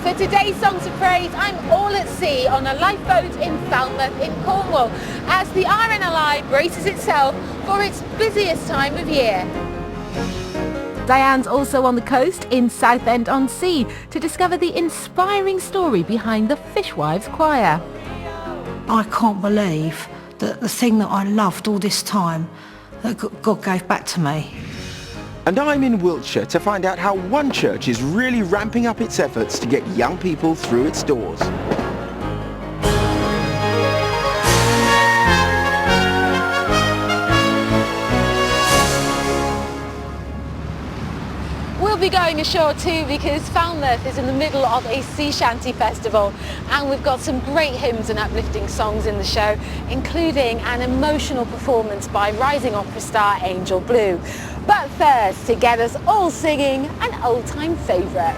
For today's Songs of Praise, I'm all at sea on a lifeboat in Falmouth in Cornwall as the RNLI braces itself for its busiest time of year. Diane's also on the coast in Southend-on-Sea to discover the inspiring story behind the Fishwives Choir. I can't believe that the thing that I loved all this time, that God gave back to me. And I'm in Wiltshire to find out how one church is really ramping up its efforts to get young people through its doors. We'll be going ashore too because Falmouth is in the middle of a sea shanty festival, and we've got some great hymns and uplifting songs in the show, including an emotional performance by rising opera star Angel Blue. But first, to get us all singing an old-time favourite.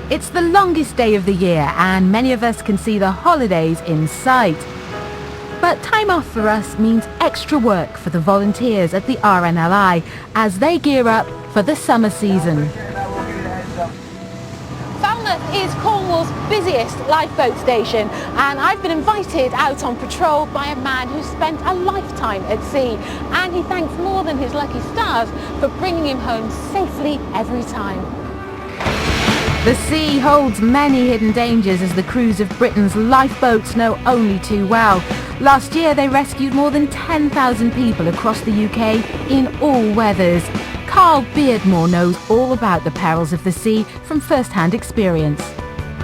It's the longest day of the year and many of us can see the holidays in sight. But time off for us means extra work for the volunteers at the RNLI as they gear up for the summer season. Falmouth is Cornwall's busiest lifeboat station, and I've been invited out on patrol by a man who spent a lifetime at sea, and he thanks more than his lucky stars for bringing him home safely every time. The sea holds many hidden dangers, as the crews of Britain's lifeboats know only too well. Last year they rescued more than 10,000 people across the UK in all weathers. Carl Beardmore knows all about the perils of the sea from first-hand experience.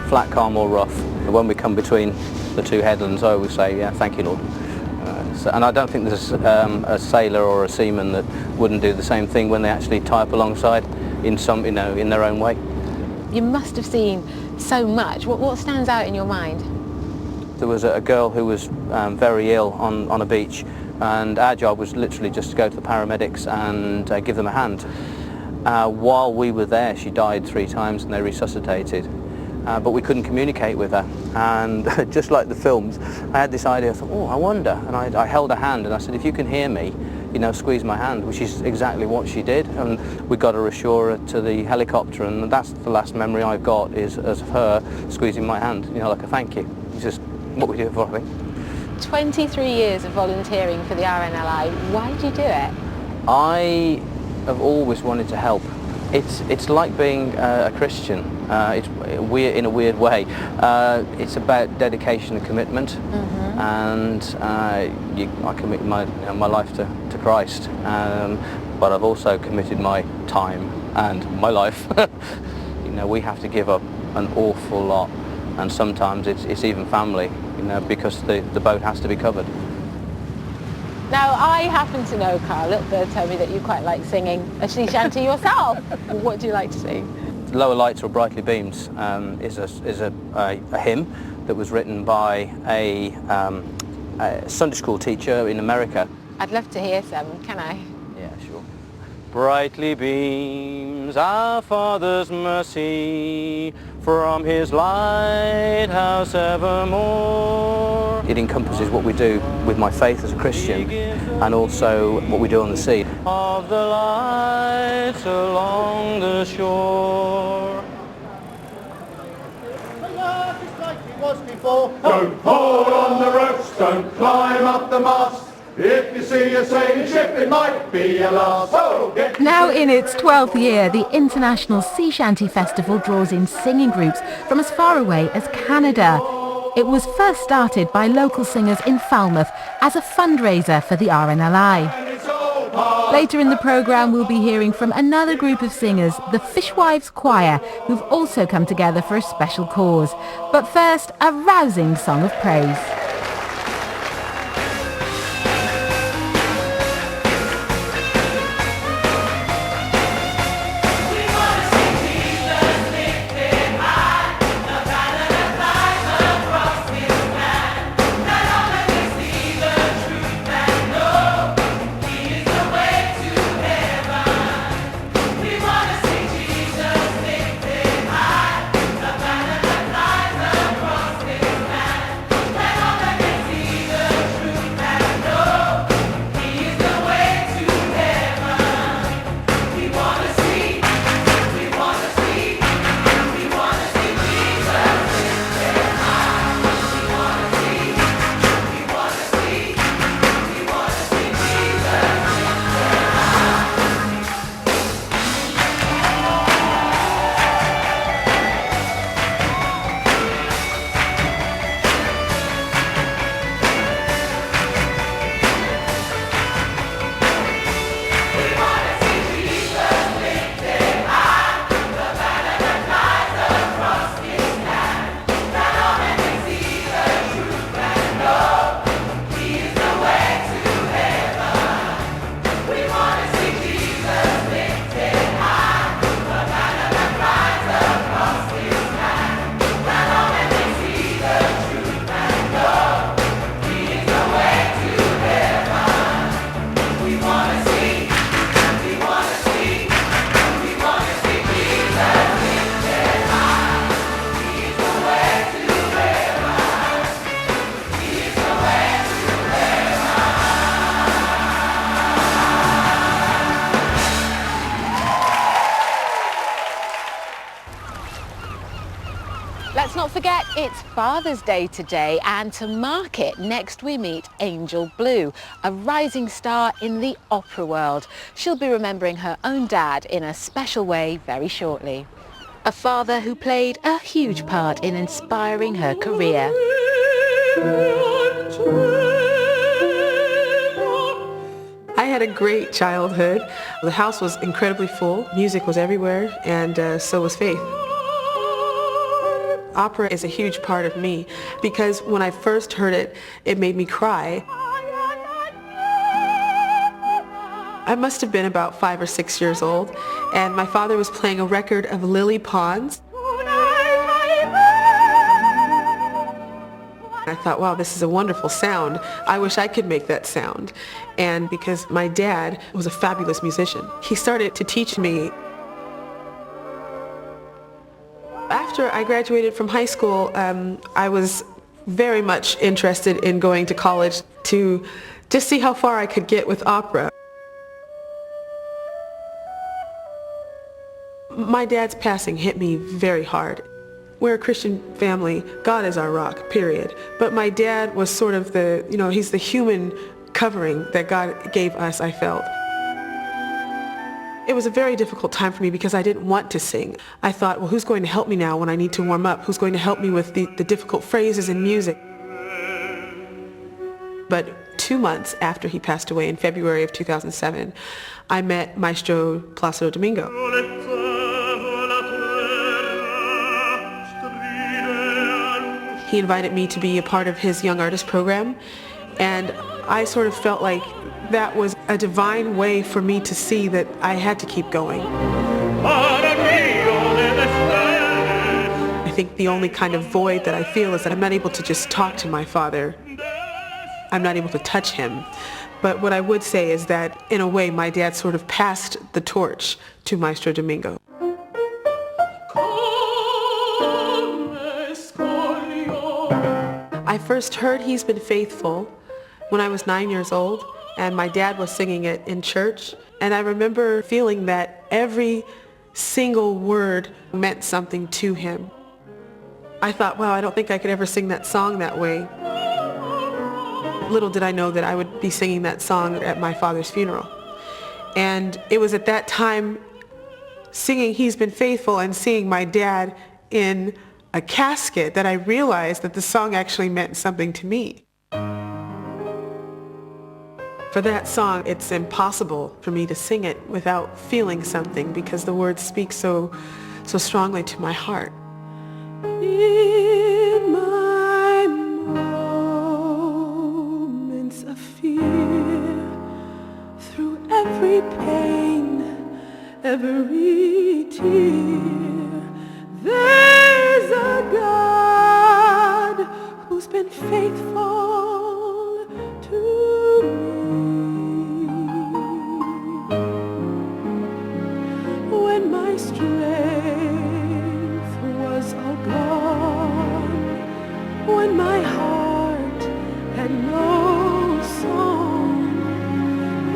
Flat, calm or rough. When we come between the two headlands, I always say, yeah, thank you, Lord. And I don't think there's a sailor or a seaman that wouldn't do the same thing when they actually tie up alongside in some, in their own way. You must have seen so much. What stands out in your mind? There was a girl who was very ill on a beach, and our job was literally just to go to the paramedics and give them a hand. While we were there, she died 3 times and they resuscitated. But we couldn't communicate with her, and just like the films, I had this idea. I thought, oh, I wonder, and I held her hand and I said, if you can hear me, squeeze my hand, which is exactly what she did. And we got her ashore to the helicopter, and that's the last memory I've got is of her squeezing my hand, like a thank you. It's just what we do it for, I think. 23 years of volunteering for the RNLI. Why did you do it? I have always wanted to help. It's like being a Christian. It's weird in a weird way. It's about dedication and commitment. and I commit my life to Christ, but I've also committed my time and my life. We have to give up an awful lot, and sometimes it's even family, because the boat has to be covered. Now, I happen to know, Carl, little bird told me that you quite like singing a sea shanty yourself. What do you like to sing? Lower Lights or Brightly Beams is a hymn that was written by a Sunday school teacher in America. I'd love to hear some, can I? Yeah, sure. Brightly beams our Father's mercy from his lighthouse evermore. It encompasses what we do with my faith as a Christian and also what we do on the sea. Of the lights along the shore. Don't hold on the ropes, don't climb up the mast. If you see a sailing ship, it might be your last. So now in its 12th year, the International Sea Shanty Festival draws in singing groups from as far away as Canada. It was first started by local singers in Falmouth as a fundraiser for the RNLI. Later in the programme we'll be hearing from another group of singers, the Fishwives Choir, who've also come together for a special cause. But first, a rousing song of praise. Let's not forget it's Father's Day today, and to mark it, next we meet Angel Blue, a rising star in the opera world. She'll be remembering her own dad in a special way very shortly. A father who played a huge part in inspiring her career. I had a great childhood. The house was incredibly full, music was everywhere, and so was faith. Opera is a huge part of me because when I first heard it, it made me cry. I must have been about 5 or 6 years old, and my father was playing a record of Lily Pons. I thought, wow, this is a wonderful sound. I wish I could make that sound. And because my dad was a fabulous musician, he started to teach me. After I graduated from high school, I was very much interested in going to college to just see how far I could get with opera. My dad's passing hit me very hard. We're a Christian family. God is our rock, period. But my dad was sort of the, he's the human covering that God gave us, I felt. It was a very difficult time for me because I didn't want to sing. I thought, well, who's going to help me now when I need to warm up? Who's going to help me with the difficult phrases in music? But 2 months after he passed away in February of 2007, I met Maestro Placido Domingo. He invited me to be a part of his Young Artist program, and I sort of felt like that was a divine way for me to see that I had to keep going. I think the only kind of void that I feel is that I'm not able to just talk to my father. I'm not able to touch him. But what I would say is that, in a way, my dad sort of passed the torch to Maestro Domingo. I first heard He's Been Faithful when I was 9 years old, and my dad was singing it in church. And I remember feeling that every single word meant something to him. I thought, wow, I don't think I could ever sing that song that way. Little did I know that I would be singing that song at my father's funeral. And it was at that time, singing He's Been Faithful and seeing my dad in a casket, that I realized that the song actually meant something to me. For that song, it's impossible for me to sing it without feeling something, because the words speak so strongly to my heart. In my moments of fear, through every pain, every tear, there's a God who's been faithful to me. When my strength was all gone, when my heart had no song,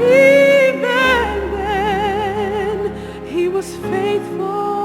even then He was faithful.